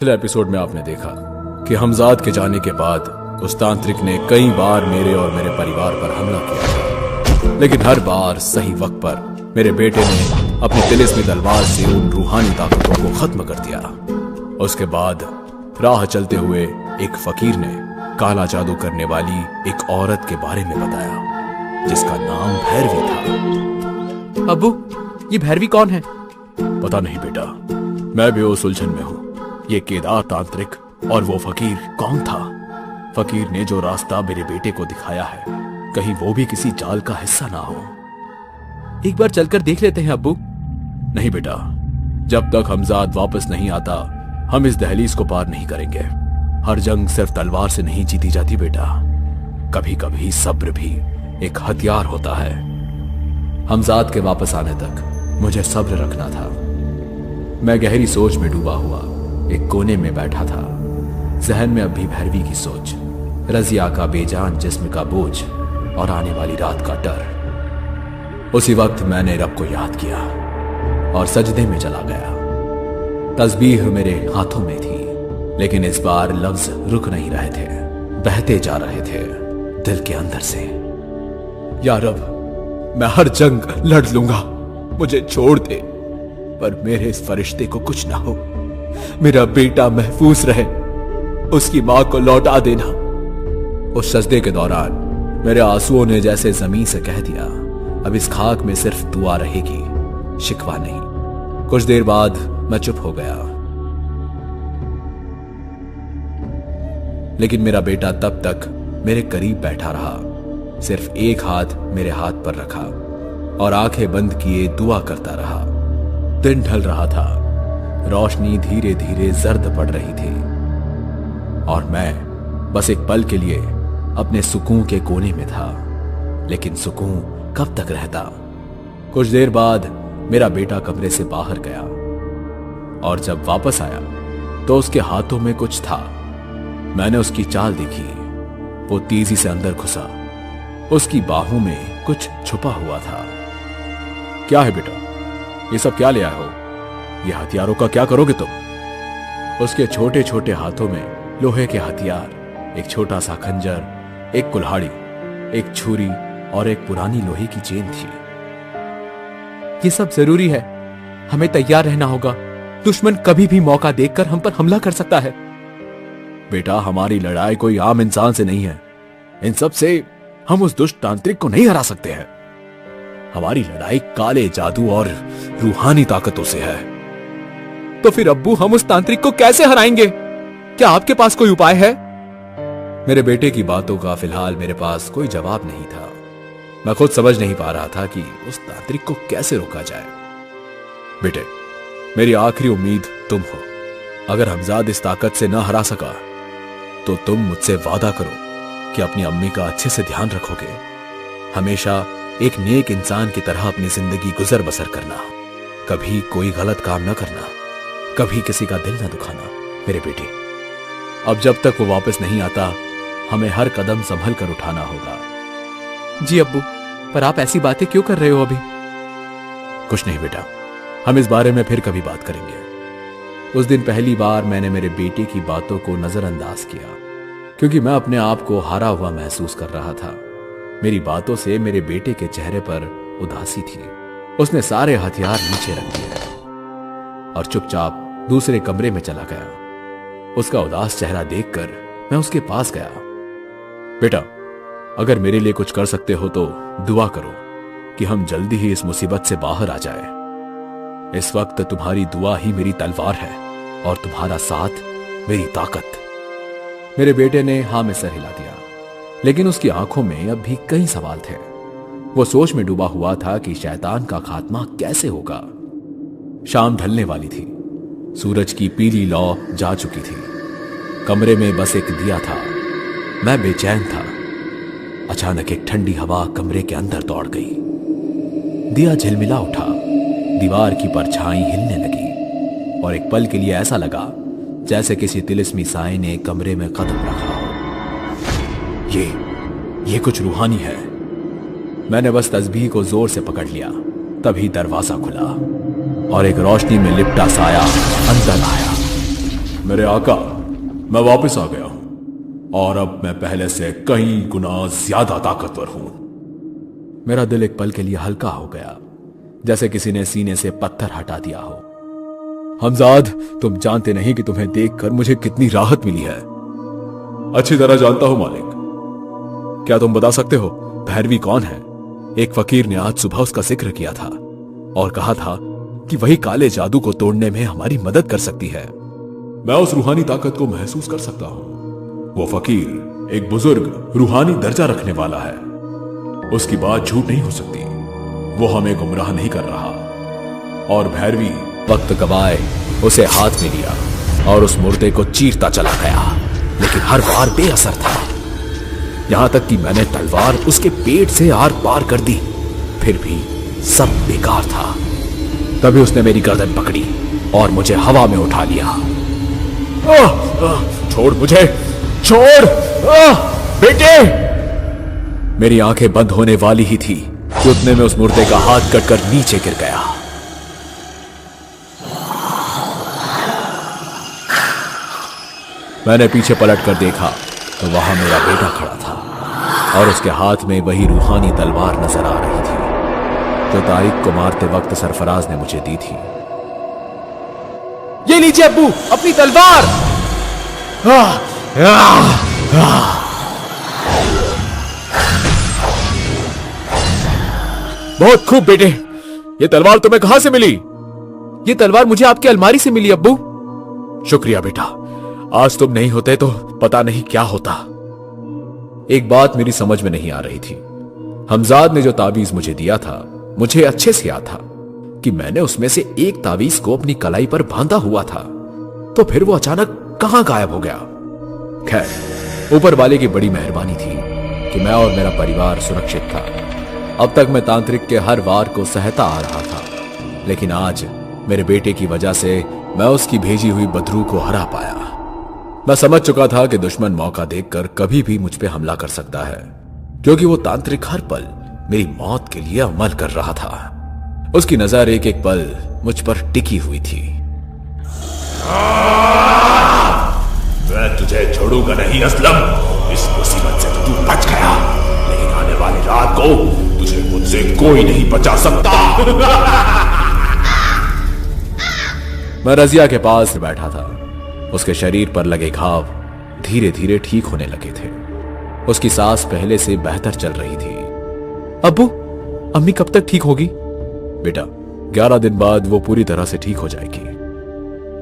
पिछले एपिसोड में आपने देखा कि हमजाद के जाने के बाद उस तांत्रिक ने कई बार मेरे और मेरे परिवार पर हमला किया था, लेकिन हर बार सही वक्त पर मेरे बेटे ने अपनी तिलिस्मी तलवार से उन रूहानी ताकतों को खत्म कर दिया। उसके बाद राह चलते हुए एक फकीर ने काला जादू करने वाली एक औरत के बारे में बताया जिसका नाम भैरवी था। अब्बू, ये भैरवी कौन है? पता नहीं बेटा, मैं भी उस उलझन में हूँ। ये केदार तांत्रिक और वो फकीर कौन था? फकीर ने जो रास्ता मेरे बेटे को दिखाया है, कहीं वो भी किसी जाल का हिस्सा ना हो। एक बार चलकर देख लेते हैं अब्बू। नहीं बेटा, जब तक हमजाद वापस नहीं आता हम इस दहलीज को पार नहीं करेंगे। हर जंग सिर्फ तलवार से नहीं जीती जाती बेटा, कभी कभी सब्र भी एक हथियार होता है। हमजाद के वापस आने तक मुझे सब्र रखना था। मैं गहरी सोच में डूबा हुआ एक कोने में बैठा था। जहन में अब भी भैरवी की सोच, रजिया का बेजान जिस्म का बोझ और आने वाली रात का डर। उसी वक्त मैंने रब को याद किया और सजदे में चला गया। तस्बीह मेरे हाथों में थी, लेकिन इस बार लफ्ज रुक नहीं रहे थे, बहते जा रहे थे दिल के अंदर से। या रब, मैं हर जंग लड़ लूंगा, मुझे छोड़ दे, पर मेरे इस फरिश्ते को कुछ ना हो। मेरा बेटा महफूज रहे, उसकी मां को लौटा देना। उस सजदे के दौरान मेरे आंसुओं ने जैसे जमीन से कह दिया, अब इस खाक में सिर्फ दुआ रहेगी, शिकवा नहीं। कुछ देर बाद मैं चुप हो गया, लेकिन मेरा बेटा तब तक मेरे करीब बैठा रहा, सिर्फ एक हाथ मेरे हाथ पर रखा और आंखें बंद किए दुआ करता रहा। दिन ढल रहा था, रोशनी धीरे धीरे जर्द पड़ रही थी और मैं बस एक पल के लिए अपने सुकून के कोने में था। लेकिन सुकून कब तक रहता? कुछ देर बाद मेरा बेटा कमरे से बाहर गया और जब वापस आया तो उसके हाथों में कुछ था। मैंने उसकी चाल देखी, वो तेजी से अंदर घुसा। उसकी बाहों में कुछ छुपा हुआ था। क्या है बेटा, ये सब क्या ले आए हो? ये हथियारों का क्या करोगे तुम? उसके छोटे छोटे हाथों में लोहे के हथियार, एक छोटा सा खंजर, एक कुल्हाड़ी, एक छुरी और एक पुरानी लोहे की चेन थी। ये सब जरूरी है, हमें तैयार रहना होगा। दुश्मन कभी भी मौका देखकर हम पर हमला कर सकता है। बेटा, हमारी लड़ाई कोई आम इंसान से नहीं है। इन सब से हम उस दुष्ट तांत्रिक को नहीं हरा सकते हैं। हमारी लड़ाई काले जादू और रूहानी ताकतों से है। तो फिर अब्बू, हम उस तांत्रिक को कैसे हराएंगे? क्या आपके पास कोई उपाय है? मेरे बेटे की बातों का फिलहाल मेरे पास कोई जवाब नहीं था। मैं खुद समझ नहीं पा रहा था कि उस तांत्रिक को कैसे रोका जाए। बेटे, मेरी आखिरी उम्मीद तुम हो। अगर हमजाद इस ताकत से न हरा सका तो तुम मुझसे वादा करो कि अपनी अम्मी का अच्छे से ध्यान रखोगे, हमेशा एक नेक इंसान की तरह अपनी जिंदगी गुजर बसर करना, कभी कोई गलत काम न करना, कभी किसी का दिल न दुखाना। मेरे बेटे, अब जब तक वो वापस नहीं आता हमें हर कदम संभल कर उठाना होगा। जी अब्बू, पर आप ऐसी बातें क्यों कर रहे हो अभी? कुछ नहीं बेटा, हम इस बारे में फिर कभी बात करेंगे। उस दिन पहली बार मैंने मेरे बेटे की बातों को नजरअंदाज किया, क्योंकि मैं अपने आप को हारा हुआ महसूस कर रहा था। मेरी बातों से मेरे बेटे के चेहरे पर उदासी थी। उसने सारे हथियार नीचे रख दिए और चुपचाप दूसरे कमरे में चला गया। उसका उदास चेहरा देखकर मैं उसके पास गया। बेटा, अगर मेरे लिए कुछ कर सकते हो तो दुआ करो कि हम जल्दी ही इस मुसीबत से बाहर आ जाए। इस वक्त तुम्हारी दुआ ही मेरी तलवार है और तुम्हारा साथ मेरी ताकत। मेरे बेटे ने हाँ में सर हिला दिया, लेकिन उसकी आंखों में अब भी कई सवाल थे। वो सोच में डूबा हुआ था कि शैतान का खात्मा कैसे होगा। शाम ढलने वाली थी, सूरज की पीली लौ जा चुकी थी। कमरे में बस एक दिया था। मैं बेचैन था। अचानक एक ठंडी हवा कमरे के अंदर दौड़ गई। दिया झिलमिला उठा, दीवार की परछाई हिलने लगी और एक पल के लिए ऐसा लगा जैसे किसी तिलिस्मी साए ने कमरे में कदम रखा हो। ये कुछ रूहानी है। मैंने बस तस्बीह को जोर से पकड़ लिया, तभी दरवाजा खुला और एक रोशनी में लिपटा साया अंदर आया। मेरे आका, मैं वापस आ गया हूं और अब मैं पहले से कई गुना ज्यादा ताकतवर हूं। मेरा दिल एक पल के लिए हल्का हो गया, जैसे किसी ने सीने से पत्थर हटा दिया हो। हमजाद, तुम जानते नहीं कि तुम्हें देखकर मुझे कितनी राहत मिली है। अच्छी तरह जानता हूं मालिक। क्या तुम बता सकते हो भैरवी कौन है? एक फकीर ने आज सुबह उसका जिक्र किया था और कहा था कि वही काले जादू को तोड़ने में हमारी मदद कर सकती है। मैं उस रूहानी ताकत को महसूस कर सकता हूं। वो फकीर एक बुजुर्ग रूहानी दर्जा रखने वाला है। उसकी बात झूठ नहीं हो सकती। वो हमें गुमराह नहीं कर रहा। और भैरवी वक्त गवाए उसे हाथ में लिया और उस मुर्दे को चीरता चला गया, लेकिन हर बार बेअसर था। यहां तक कि मैंने तलवार उसके पेट से आर पार कर दी, फिर भी सब बेकार था। तभी उसने मेरी गर्दन पकड़ी और मुझे हवा में उठा लिया। छोड़ मुझे, छोड़ बेटे। मेरी आंखें बंद होने वाली ही थी कि उतने में उस मुर्दे का हाथ कटकर नीचे गिर गया। मैंने पीछे पलट कर देखा तो वहां मेरा बेटा खड़ा था और उसके हाथ में वही रूहानी तलवार नजर आ रही थी जो तारिक को मारते वक्त सरफराज ने मुझे दी थी। ये लीजिए अब्बू, अपनी तलवार। बहुत खूब बेटे, ये तलवार तुम्हें कहां से मिली? ये तलवार मुझे आपकी अलमारी से मिली अब्बू। शुक्रिया बेटा, आज तुम नहीं होते तो पता नहीं क्या होता। एक बात मेरी समझ में नहीं आ रही थी। हमजाद ने जो तावीज मुझे दिया था, मुझे अच्छे से याद था कि मैंने उसमें से एक तावीज को अपनी कलाई पर बांधा हुआ था, तो फिर वो अचानक कहां गायब हो गया? खैर, ऊपर वाले की बड़ी मेहरबानी थी कि मैं और मेरा परिवार सुरक्षित था। अब तक मैं तांत्रिक के हर वार को सहता आ रहा था, लेकिन आज मेरे बेटे की वजह से मैं उसकी भेजी हुई बदरू को हरा पाया। मैं समझ चुका था कि दुश्मन मौका देखकर कभी भी मुझ पे हमला कर सकता है, क्योंकि वो तांत्रिक हर पल मेरी मौत के लिए अमल कर रहा था। उसकी नजर एक एक पल मुझ पर टिकी हुई थी। मैं तुझे छोड़ूंगा नहीं असलम। इस मुसीबत से तो तू बच गया, लेकिन आने वाली रात को तुझे मुझसे कोई नहीं बचा सकता। मैं रजिया के पास बैठा था। उसके शरीर पर लगे घाव धीरे धीरे ठीक होने लगे थे। उसकी सांस पहले से बेहतर चल रही थी। अब्बू, अम्मी कब तक ठीक होगी? बेटा, 11 दिन बाद वो पूरी तरह से ठीक हो जाएगी।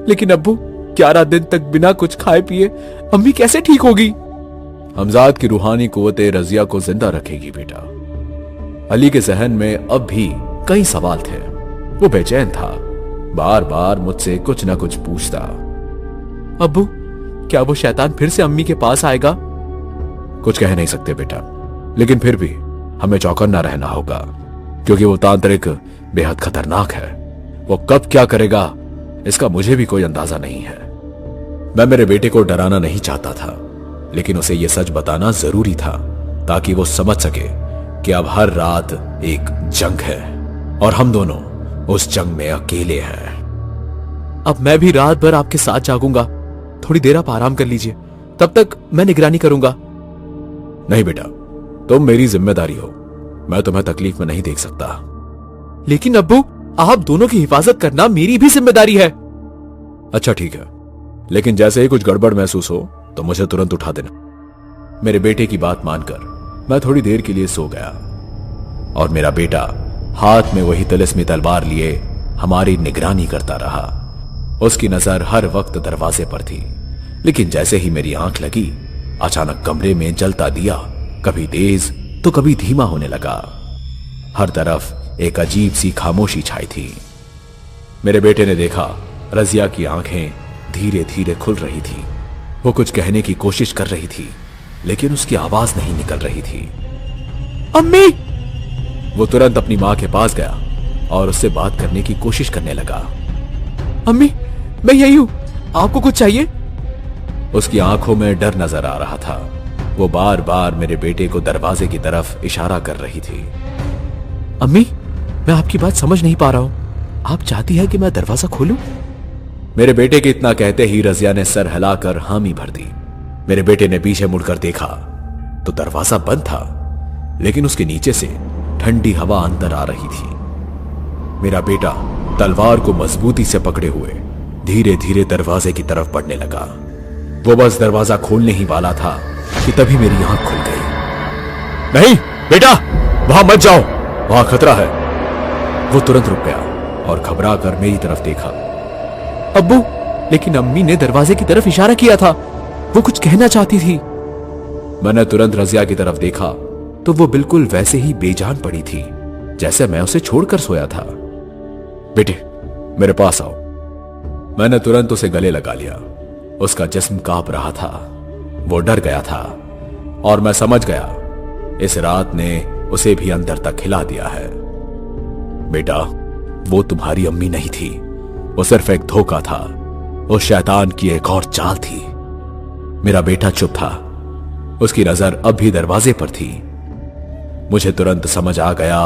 लेकिन अब्बू, 11 दिन तक बिना कुछ खाए पिए अम्मी कैसे ठीक होगी? हमजाद की रूहानी कुव्वते रजिया को जिंदा रखेगी बेटा। अली के जहन में अब भी कई सवाल थे। वो बेचैन था, बार बार मुझसे कुछ ना कुछ पूछता। अब्बू, क्या वो शैतान फिर से अम्मी के पास आएगा? कुछ कह नहीं सकते बेटा, लेकिन फिर भी हमें चौकन्ना रहना होगा, क्योंकि वो तांत्रिक बेहद खतरनाक है। वो कब क्या करेगा इसका मुझे भी कोई अंदाजा नहीं है। मैं मेरे बेटे को डराना नहीं चाहता था, लेकिन उसे यह सच बताना जरूरी था ताकि वो समझ सके कि अब हर रात एक जंग है और हम दोनों उस जंग में अकेले हैं। अब मैं भी रात भर आपके साथ जागूंगा। थोड़ी देर आप आराम कर लीजिए, तब तक मैं निगरानी करूंगा। नहीं बेटा, तुम मेरी जिम्मेदारी हो। मैं तुम्हें तकलीफ में नहीं देख सकता। लेकिन अब्बू, आप दोनों की हिफाजत करना मेरी भी जिम्मेदारी है। अच्छा ठीक है, लेकिन जैसे ही कुछ गड़बड़ महसूस हो तो मुझे तुरंत उठा देना। मेरे बेटे की बात मानकर मैं थोड़ी देर के लिए सो गया और मेरा बेटा हाथ में वही तिलिस्मी तलवार लिए हमारी निगरानी करता रहा। उसकी नजर हर वक्त दरवाजे पर थी, लेकिन जैसे ही मेरी आंख लगी, अचानक कमरे में जलता दिया कभी तेज तो कभी धीमा होने लगा। हर तरफ एक अजीब सी खामोशी छाई थी। मेरे बेटे ने देखा रजिया की आंखें धीरे धीरे खुल रही थी। वो कुछ कहने की कोशिश कर रही थी, लेकिन उसकी आवाज नहीं निकल रही थी। अम्मी! वो तुरंत अपनी मां के पास गया और उससे बात करने की कोशिश करने लगा। अम्मी, मैं यही हूं, आपको कुछ चाहिए? उसकी आंखों में डर नजर आ रहा था। वो बार बार मेरे बेटे को दरवाजे की तरफ इशारा कर रही थी। अम्मी, मैं आपकी बात समझ नहीं पा रहा हूं। आप चाहती है कि मैं दरवाजा खोलूं? मेरे बेटे के इतना कहते ही रजिया ने सर हिलाकर हामी भर दी। मेरे बेटे ने पीछे मुड़कर देखा तो दरवाजा बंद था, लेकिन उसके नीचे से ठंडी हवा अंदर आ रही थी। मेरा बेटा तलवार को मजबूती से पकड़े हुए धीरे धीरे दरवाजे की तरफ बढ़ने लगा। वो बस दरवाजा खोलने ही वाला था कि तभी मेरी आंख खुल गई। नहीं बेटा, वहां मत जाओ, वहां खतरा है। वो तुरंत रुक गया और घबरा कर मेरी तरफ देखा। अब्बू, लेकिन अम्मी ने दरवाजे की तरफ इशारा किया था, वो कुछ कहना चाहती थी। मैंने तुरंत रजिया की तरफ देखा तो वो बिल्कुल वैसे ही बेजान पड़ी थी जैसे मैं उसे छोड़कर सोया था। बेटे, मेरे पास आओ। मैंने तुरंत उसे गले लगा लिया। उसका जिस्म कांप रहा था, वो डर गया था और मैं समझ गया इस रात ने उसे भी अंदर तक हिला दिया है। बेटा, वो तुम्हारी अम्मी नहीं थी, वो सिर्फ एक धोखा था, उस शैतान की एक और चाल थी। मेरा बेटा चुप था, उसकी नजर अब भी दरवाजे पर थी। मुझे तुरंत समझ आ गया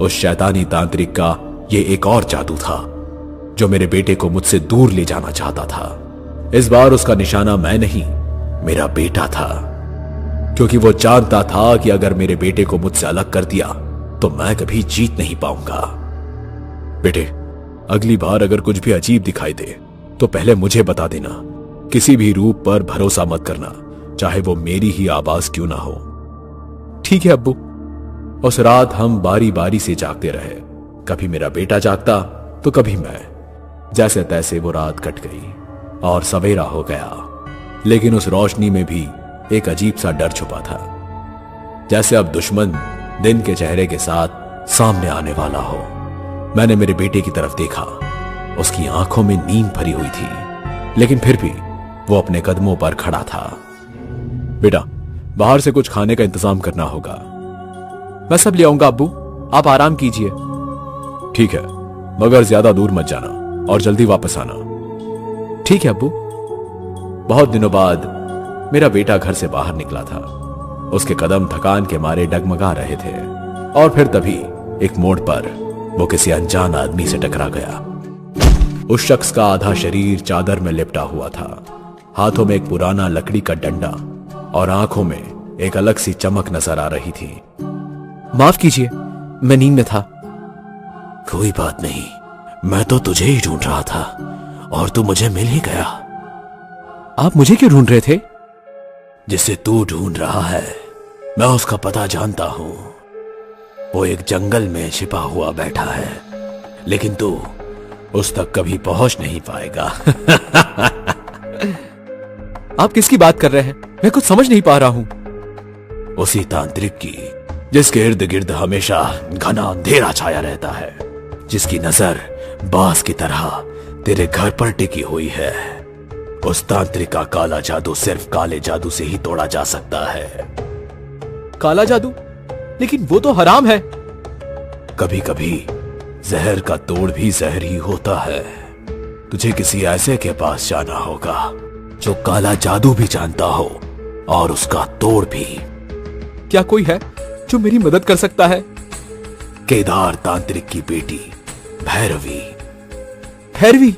उस शैतानी तांत्रिक का ये एक और जादू था जो मेरे बेटे को मुझसे दूर ले जाना चाहता था। इस बार उसका निशाना मैं नहीं, मेरा बेटा था, क्योंकि वो जानता था कि अगर मेरे बेटे को मुझसे अलग कर दिया तो मैं कभी जीत नहीं पाऊंगा। बेटे, अगली बार अगर कुछ भी अजीब दिखाई दे तो पहले मुझे बता देना। किसी भी रूप पर भरोसा मत करना, चाहे वो मेरी ही आवाज क्यों ना हो। ठीक है अब्बू। उस रात हम बारी बारी से जागते रहे, कभी मेरा बेटा जागता तो कभी मैं। जैसे तैसे वो रात कट गई और सवेरा हो गया, लेकिन उस रोशनी में भी एक अजीब सा डर छुपा था, जैसे अब दुश्मन दिन के चेहरे के साथ सामने आने वाला हो। मैंने मेरे बेटे की तरफ देखा, उसकी आंखों में नींद भरी हुई थी, लेकिन फिर भी वो अपने कदमों पर खड़ा था। बेटा, बाहर से कुछ खाने का इंतजाम करना होगा। मैं सब ले आऊंगा अब्बू, आप आराम कीजिए। ठीक है, मगर ज्यादा दूर मत जाना और जल्दी वापस आना। ठीक है अब्बू। बहुत दिनों बाद मेरा बेटा घर से बाहर निकला था। उसके कदम थकान के मारे डगमगा रहे थे और फिर तभी एक मोड़ पर वो किसी अनजान आदमी से टकरा गया। उस शख्स का आधा शरीर चादर में लिपटा हुआ था, हाथों में एक पुराना लकड़ी का डंडा और आंखों में एक अलग सी चमक नजर आ रही थी। माफ कीजिए, मैं नींद में था। कोई बात नहीं, मैं तो तुझे ही ढूंढ रहा था और तू मुझे मिल ही गया। आप मुझे क्यों ढूंढ रहे थे? जिसे तू ढूंढ रहा है मैं उसका पता जानता हूं। वो एक जंगल में छिपा हुआ बैठा है, लेकिन तू उस तक कभी पहुंच नहीं पाएगा। आप किसकी बात कर रहे हैं? मैं कुछ समझ नहीं पा रहा हूं। उसी तांत्रिक की जिसके इर्द गिर्द हमेशा घना अंधेरा छाया रहता है, जिसकी नजर बास की तरह तेरे घर पर टिकी हुई है। उस तांत्रिक का काला जादू सिर्फ काले जादू से ही तोड़ा जा सकता है। काला जादू? लेकिन वो तो हराम है। कभी कभी जहर का तोड़ भी जहर ही होता है। तुझे किसी ऐसे के पास जाना होगा जो काला जादू भी जानता हो और उसका तोड़ भी। क्या कोई है जो मेरी मदद कर सकता है? केदार तांत्रिक की बेटी भैरवी। भैरवी?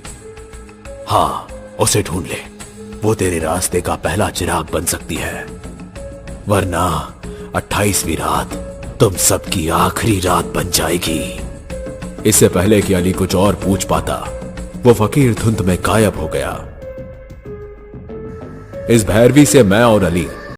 हाँ, उसे ढूंढ ले, वो तेरे रास्ते का पहला चिराग बन सकती है, वरना 28वीं रात तुम सबकी आखिरी रात बन जाएगी। इससे पहले कि अली कुछ और पूछ पाता, वो फकीर धुंध में गायब हो गया। इस भैरवी से मैं और अली